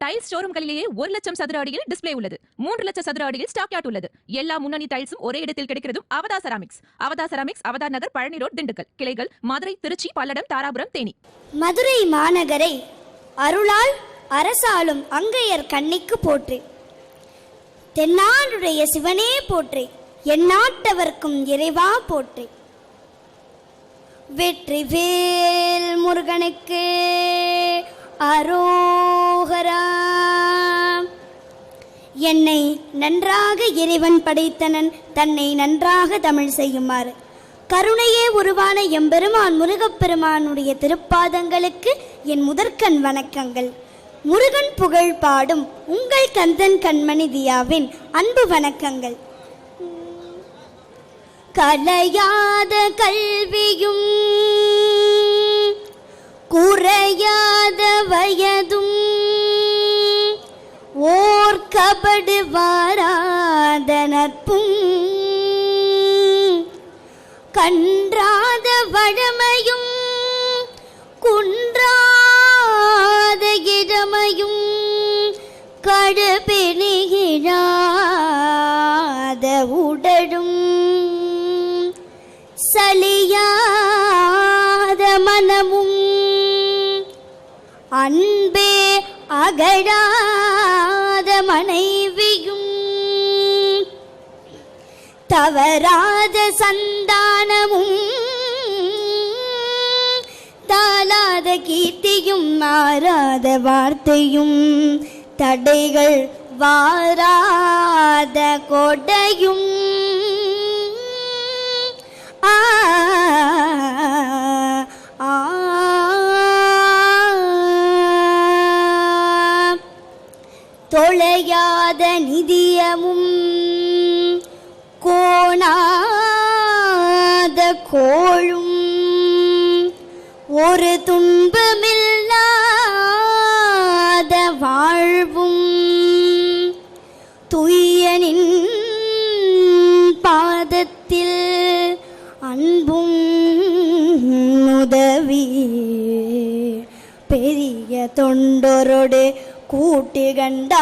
Tiles ஷோரூம்களிலேயே 1 லட்சம் சதுர அடியில் டிஸ்ப்ளே உள்ளது. 3 லட்சம் சதுர அடியில் ஸ்டாக் யார்ட் உள்ளது. எல்லா முன்னணி டைல்ஸும் ஒரே இடத்தில் கிடைக்கிறதும் அவதா செராமிக்ஸ். அவதா செராமிக்ஸ், அவதா நகர், பழனி ரோட், திண்டுக்கல். கிளைகள் மதுரை, திருச்சி, பல்லடம், தாராபுரம், தேனி. மதுரை மாநகரை அருளால் அரசாளும் அங்கையர் கண்ணிக்கு போற்றி. தென்னாடுடைய சிவனே போற்றி. எந்நாட்டவர்க்கும் இறைவா போற்றி. வெற்றிவேல் முருகனுக்கு அரோகரா. என்னை நன்றாக இறைவன் படைத்தனன், தன்னை நன்றாக தமிழ் செய்யுமாறு கருணையே உருவான எம்பெருமான் முருகப்பெருமானுடைய திருப்பாதங்களுக்கு என் முதற்கண் வணக்கங்கள். முருகன் புகழ் பாடும் உங்கள் கந்தன் கண்மணி தியாவின் அன்பு வணக்கங்கள். கலையாத கல்வியும் குறையாத வயதும் ஓர்கபடு வாராத நட்பும் கன்றாத வழமையும் குன்றாத இடமையும் கடுபெணியிழாத உடலும் சலியாத மனமும் அன்பே அகழாத மனைவியும் தவறாத சந்தானமும் தாளாத கீர்த்தியும் மாறாத வார்த்தையும் தடைகள் வாராத கொடையும் தொலையாத நிதியமும் கோணாத கோளும் ஒரு துன்பமில்லாத வாழ்வும் துய்யனின் பாதத்தில் அன்பும் உதவி பெரிய தொண்டரோடு கூட்டி கண்டால்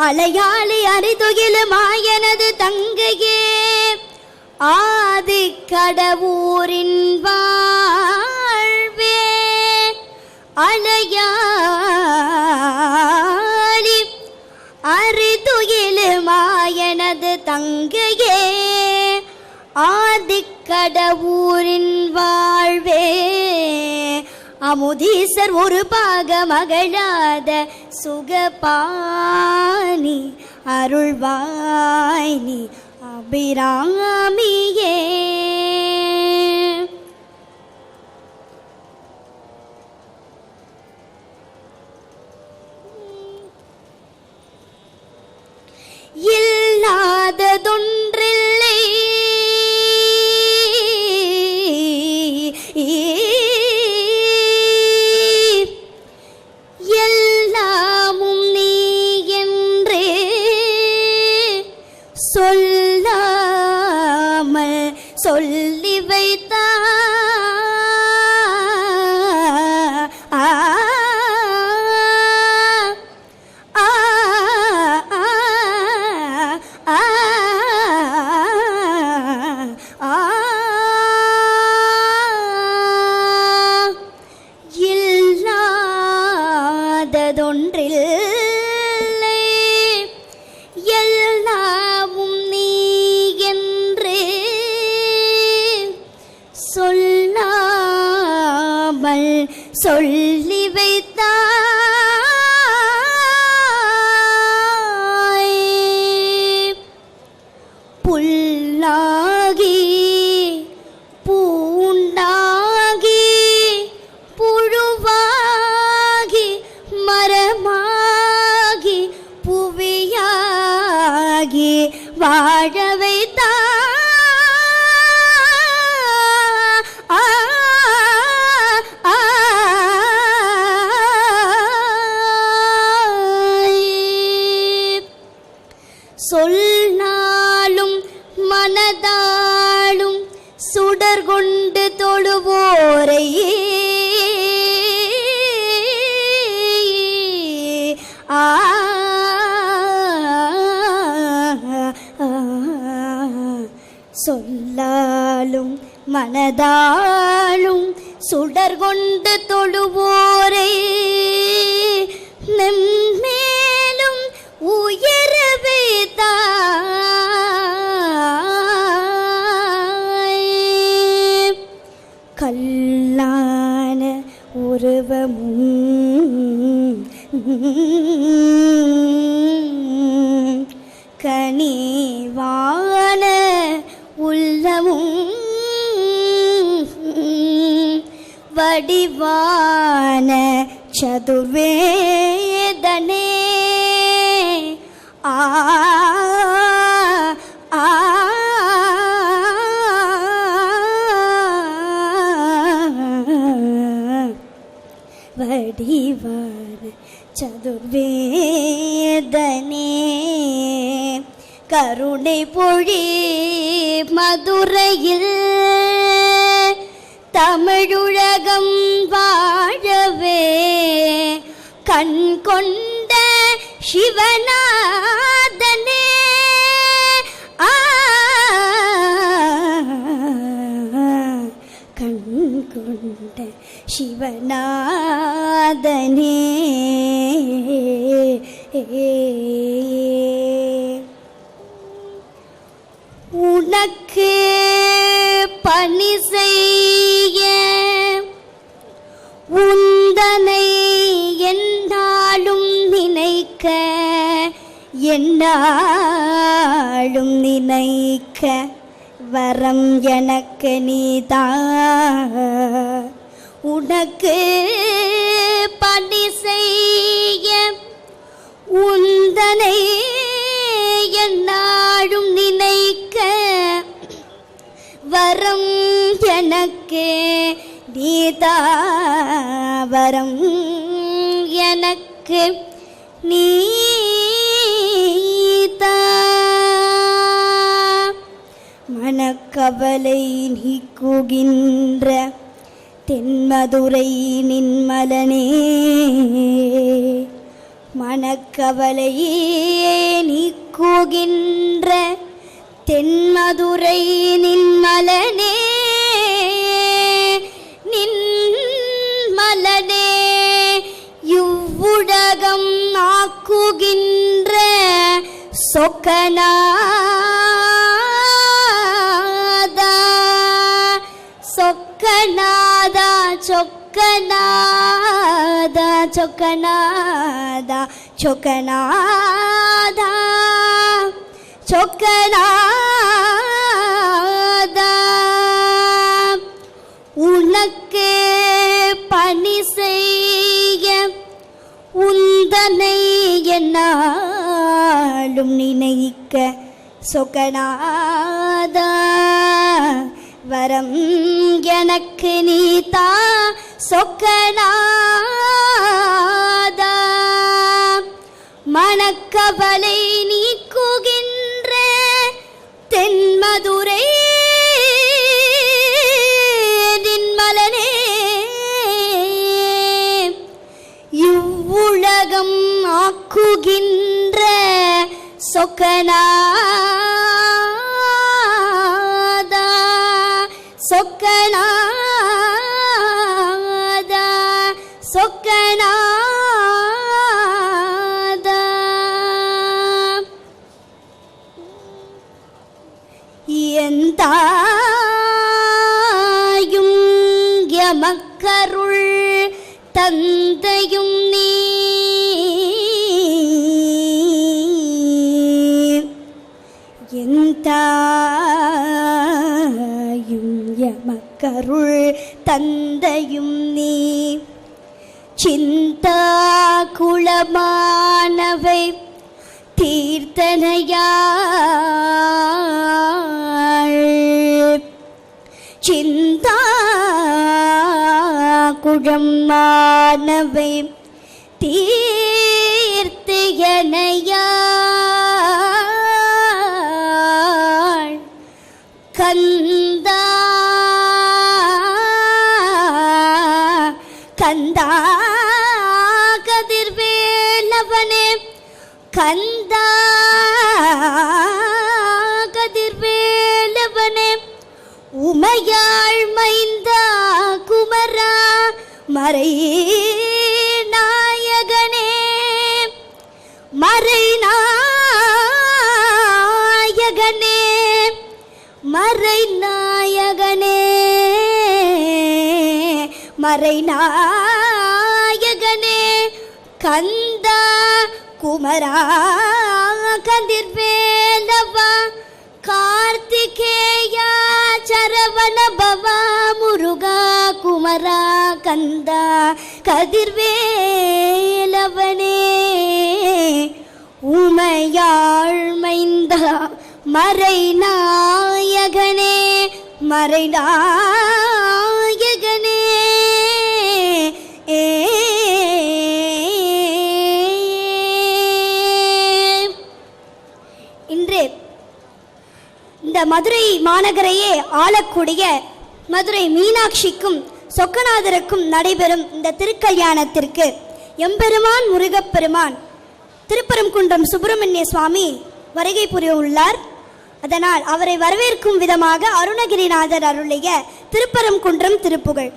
அலையாளி அரிதுகிலு மாயனது தங்கையே ஆதி கடவுரின் வாழ்வே அலையாளி அரிதுகிலு மாயனது தங்கையே ஆதி கடவுரின் வாழ்வே அமுதீசர் ஒரு பாக மகளாத சுகபாணி அருள்வாய் நீ அபிராமியே. இல்லாததொன்றில்லை எல்லாமும் நீ என்றே சொல்லாமல் சொல்லி வைத்தாய். இல்லாததொன்றில்லை எல்லாமும் நீ என்றே சொல்லாமல் சொல்லி வைத்தாய். புல்லாகி பூண்டாகி புழுவாகி மரமாகி புவியாகி வாழ வைத்தாய். சொல்லாலும் மனதாலும் சுடர் கொண்டு தொழுவோரை சொல்லாலும் மனதாலும் சுடர் கொண்டு தொழுவோரை மென்மேலும் உயரவே கல்லான உருவமும் கனிவான உள்ளமும் வடிவான சதுர்வேதனே ஆ ஆ வடிவான சதுர்வேதனே கருணை பொழி மதுரையில் தமிழுலகம் வாழவே கண் கொண்ட சிவநாதனே கண் கொண்ட சிவநாதனே உனக்கு பணி செய்ய உந்தனை என்னாலும் நினைக்க என்னாலும் நினைக்க வரம் எனக்கு நீதா உனக்கு பணி செய்ய உந்தனை என்னாலும் நினைக்க வரம் எனக்கு நீதா வரம் எனக்கு நீதா மனக்கவலை நீக்குகின்ற தென்மதுரை நின்மலனே மனக்கவலையே நீக்குகின்ற தென்மதுரை நின்மலனே நின்மலனே இவ்வுலகம் ஆக்குகின்ற சொக்கநாதா சொக்கநாதா சொக்கநாதா சொக்கநாதா சொக்கநாதா சொக்கநாதா உனக்கு பணி செய்ய உந்தனை என்னாலும் நினைக்க சொக்கநாதா வரம் எனக்கு நீதா சொக்கநாதா மனக்கவலை நீக்குகின்ற தென்மதுரை நின்மலனே இவ்வுலகம் ஆக்குகின்ற சொக்கநாதா சொக்கநாதா சொக்கநாதா எந்தாயும் எமக்கருள் தந்தையும் நீ எந்தாயும் எமக்கருள் தந்தையும் நீ சிந்தா குளமானவை தீர்த்தனையாள் சிந்தா குளமானவை தீர்த்தனையாள் கந்தா கந்தா கதிர்வேலவனே கந்தா கதிர்வேலவனே உமையாள் மைந்தா குமரா மறை நாயகனே மறை நாயகனே மறை நாயகனே மறை நாயகனே கந்தா குமரா கதிர்வேலவா கார்த்திகேயா சரவண பவா முருகா குமரா கந்தா கதிர்வேலவனே உமையாள் மைந்தா மறை நாயகனே மறை நாயகனே இன்று இந்த மதுரை மாநகரையே ஆளக்கூடிய மதுரை மீனாட்சிக்கும் சொக்கநாதருக்கும் நடைபெறும் இந்த திருக்கல்யாணத்திற்கு எம்பெருமான் முருகப்பெருமான் திருப்பரங்குன்றம் சுப்பிரமணிய சுவாமி வருகை புரிய உள்ளார். அதனால் அவரை வரவேற்கும் விதமாக அருணகிரிநாதர் அருளிய திருப்பரங்குன்றம் திருப்புகழ்.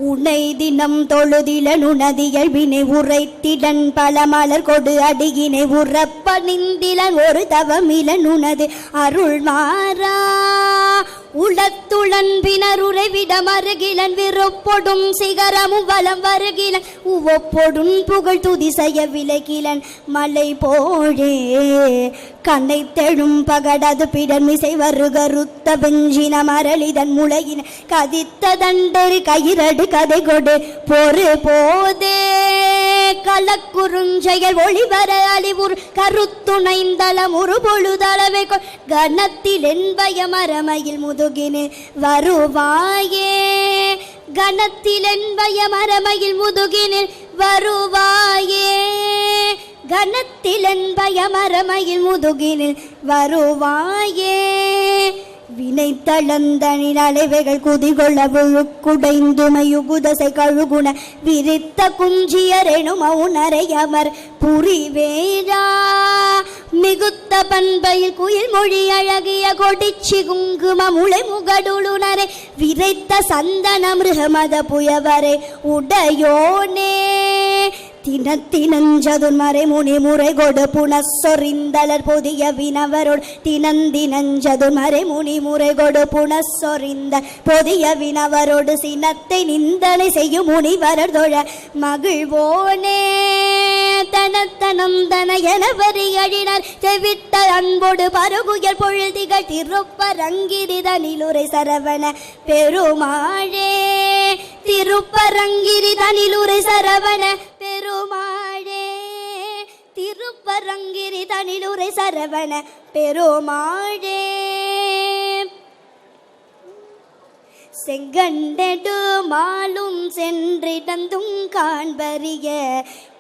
உனை தினம் தொழுதில நுணதியல் வினை உரைத்திடன் பல மலர் கொடு அடியினை உறப்ப நிந்திலன் ஒரு தவமில நுணது அருள் மாறா உளத்துளன் பினருறைவிடம் அருகிலன் விருப்பொடும் சிகரமும் வலம் வருகிலன் உவப்பொடும் புகழ் துதி செய்ய விலகிலன் மலை போழே கண்ணை தெழும் பகடது பிடர்மிசை வருகருத்த வெஞ்சின மரளிதன் முளையின கதித்த தண்டரு கயிரடு கதை கொடு பொறு போதே கலக்குறுஞ்செயல் ஒளிவர அழிவுறு கருத்துணைந்தளம் ஒரு பொழுதளவை கணத்தில் என்பய மரமையில் முதுகினு வருவாயே கணத்தில் என்பய மரமையில் முதுகினு வருவாயே கணத்தில் என்பய மரமையில் முதுகினில் வருவாயே வினை தளந்தனில் அலைவைகள் குதிகொள்ள விழுக்குடைந்துமையுகுதசை கழுகுண விரித்த குஞ்சியரெனும் மவுனரை அமர் புரிவேரா மிகுத்த பண்பையில் குயில் மொழி அழகிய கொடிச்சி குங்கும முளை முகடுளுனரை விரைத்த சந்தன மிருகமத புயவரை உடையோனே தினத்தினஞ்சதுன்மறை முனி முறை கொடு புனசொறிந்தலர் பொதிய வினவரோடு தினந்தினஞ்சதுன்மறை முனி முறை கொடு புனசொறிந்த பொதிய வினவரோடு சினத்தை நிந்தனை செய்யும் முனிவரர் தொழ மகிழ்வோனே தனத்தனம் தன என வரியழினார் செவித்த அன்போடு பருகுயல் பொழுதிகள் திருப்பரங்கிரிதனிலுரை சரவண பெருமாளே திருப்பரங்கிரிதனிலுரை சரவண பெருமாளே திருப்பரங்கிரிதனிலுரை சரவண பெருமாளே செங்கண்டெடு மாலும் சென்றிடந்தும் காண்பறிய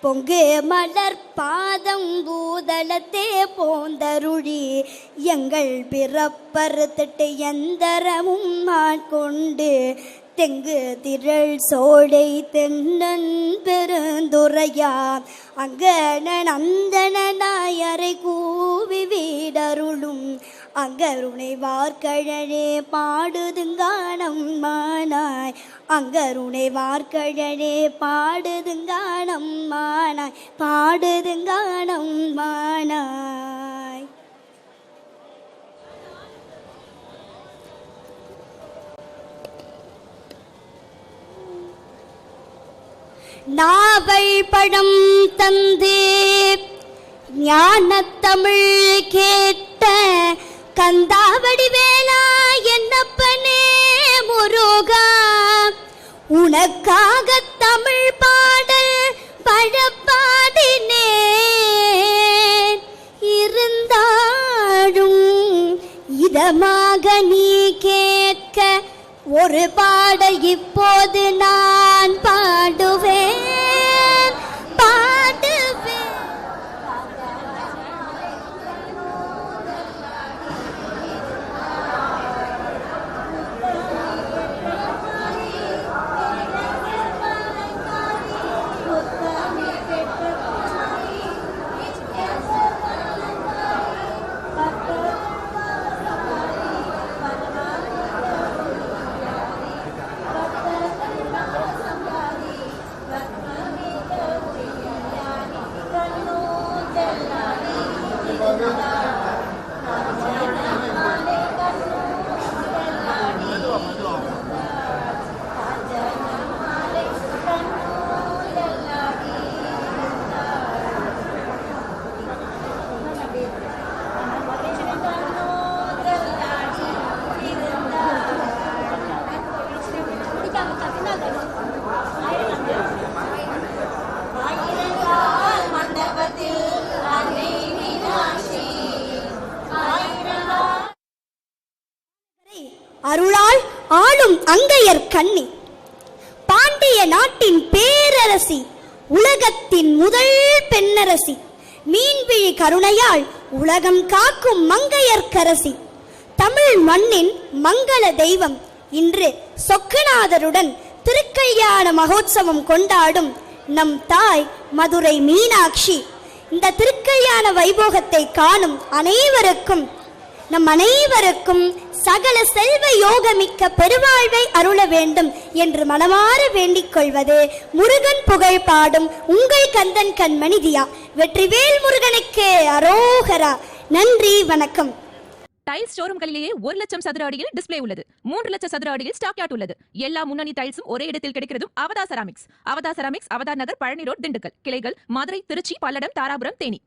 பொங்கு மலர் பாதம் பூதளத்தே போந்தருளி எங்கள் பிறப்பறுத்திட்டு எந்தரமும் ஆட்கொண்டு தெங்கு திரள் சோழை தென்னன் பெருந்துரையா அங்கனன் அந்தனாயரை கூவி வீடருளும் அங்கருணை வார்கழலே பாடுதுங்கானம் மானாய் அங்கருணை வார்கழலே பாடுதுங்கானம் மானாய் பாடுதுங்கானம் மானாய். நாவல் பழம் தந்து ஞானத் தமிழ் கேட்ட கந்தாவடி வேலா என்னப்பனே முருகா உனக்காக தமிழ் பாடல் பழப்பாடினேன் இருந்தாலும் இதமாக நீ கேட்க ஒரு பாடல் இப்போது நான் பாடுவேன் பாடுவேன். பாண்டிய நாட்டின் பேரரசி, உலகத்தின் முதல் பெண்ணரசி, மீன்விழி கருணையால் உலகம் காக்கும் மங்கையர்க்கரசி, தமிழ் மண்ணின் மங்கள தெய்வம், இன்று சொக்கநாதருடன் திருக்கல்யாண மகோத்சவம் கொண்டாடும் நம் தாய் மதுரை மீனாட்சி. இந்த திருக்கல்யாண வைபோகத்தை காணும் நம் அனைவருக்கும் சகல செல்வ யோகமிக்க பெருவாழ்வை அருள வேண்டும் என்று மனமாற வேண்டிக் கொள்வது முருகன் புகழ் பாடும் உங்கள் கந்தன் கண்மணி தியா. வெற்றிவேல் முருகனுக்கு அரோகரா. நன்றி, வணக்கம். டைல்ஸ் ஷோரூம்களிலேயே 1 லட்சம் சதுர அடியில் டிஸ்ப்ளே உள்ளது. 3 லட்சம் சதுர அடியில் ஸ்டாக் யாட் உள்ளது. எல்லா முன்னணி டைல்ஸும் ஒரே இடத்தில் கிடைக்கிறதும் அவதா செராமிக்ஸ். அவதா செராமிக்ஸ், அவதா நகர், பழனி ரோட், திண்டுக்கல். கிளைகள் மதுரை, திருச்சி, பல்லடம், தாராபுரம், தேனி.